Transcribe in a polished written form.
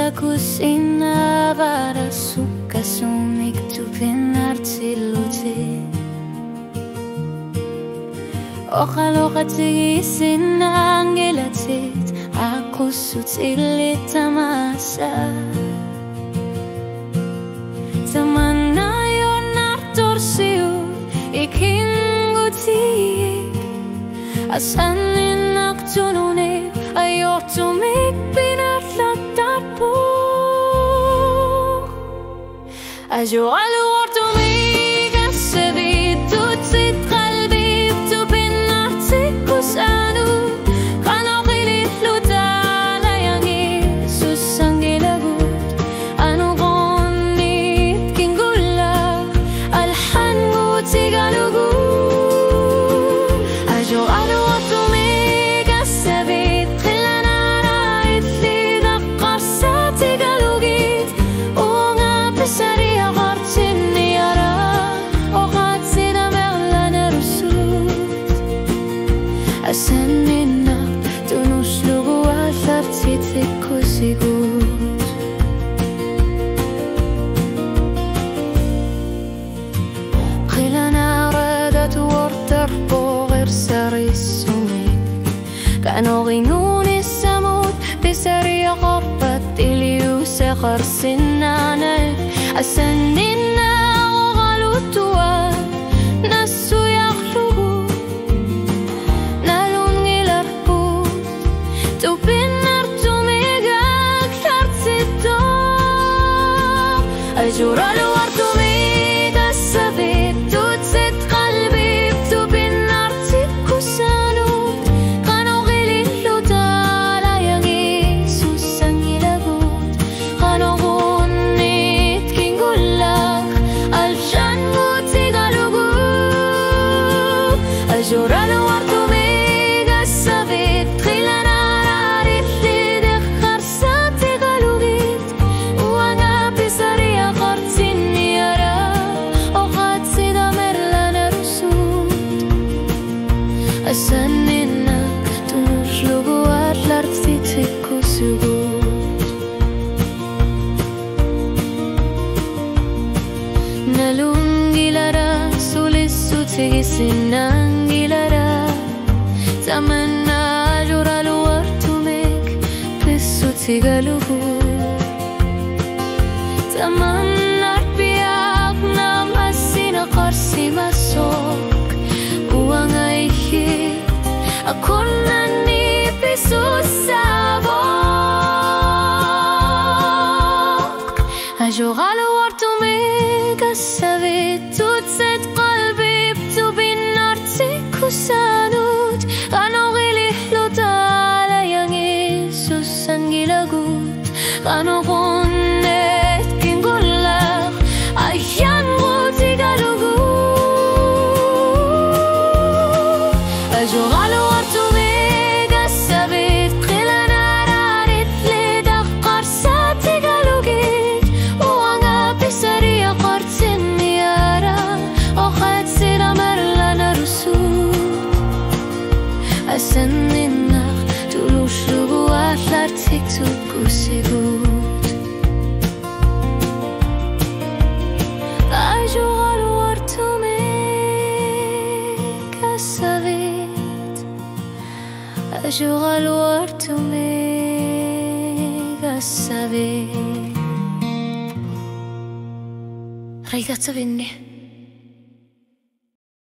kusina para suka sumik tupinartiluti Ojalá tigisin angelatit Ako sutilit tamasa Tamanayon nartorsiyo ikingutik Asanin aktununib Ayotumik pinatlatat po Ajo aluortumik asabit tutsit qalbi Tupinartik kusanu Kanakilit lutala yang Isus ang gilagut Ano konit kinggula Alhan mo tigalugut Ajo aluortumik asabit Khilanara itli daqqar sa tigalugit Unga pesari Asanina tunuslugu alartitik kusigut Khilana radat wartar bogir sarisumik Kano ginuni samut bisari qabat iliu sekhar sinanal Asanina ugalutua nasu yakhlugu أجور الورتميك السبيت تتسد قلبي بتوبين نارتك كسانوت قانو غلي اللوتالا يغيسو سنجلقوت قانو غنيت كي نقولك ألف شنوتي قلقوت أجور الورتميك السبيت خلنا راريت لي دخر ساتي قلقيت وانا بسري Asaninnak tunuslugu atlartitik kusugut Nalungilara sulissu tigisinangilara Tamanna ajuralu wartumek pissu tigalugut Tamanna arpiak namasina qarsi masok Uang aihit Ako nanipis usabok أجغل ورتمك السبيت تتسد قلبي بتوبين نارتك وسانوت أنا غلي حلوتا yang Yesus anggilagut أنا غنيت كنقولك أيان غوتي قالوغوت أجغل ورتمك السبيت خلنا راريت لي دقر ساتي قالوغيت وانا بسري قرت النيارة وخد سيدا مرلنا رسول أسننا تلوش لغوات لارتك تبقو سيقوت أجغل ورتمك السبيت أشغل ورتمك السبيت ريدت بني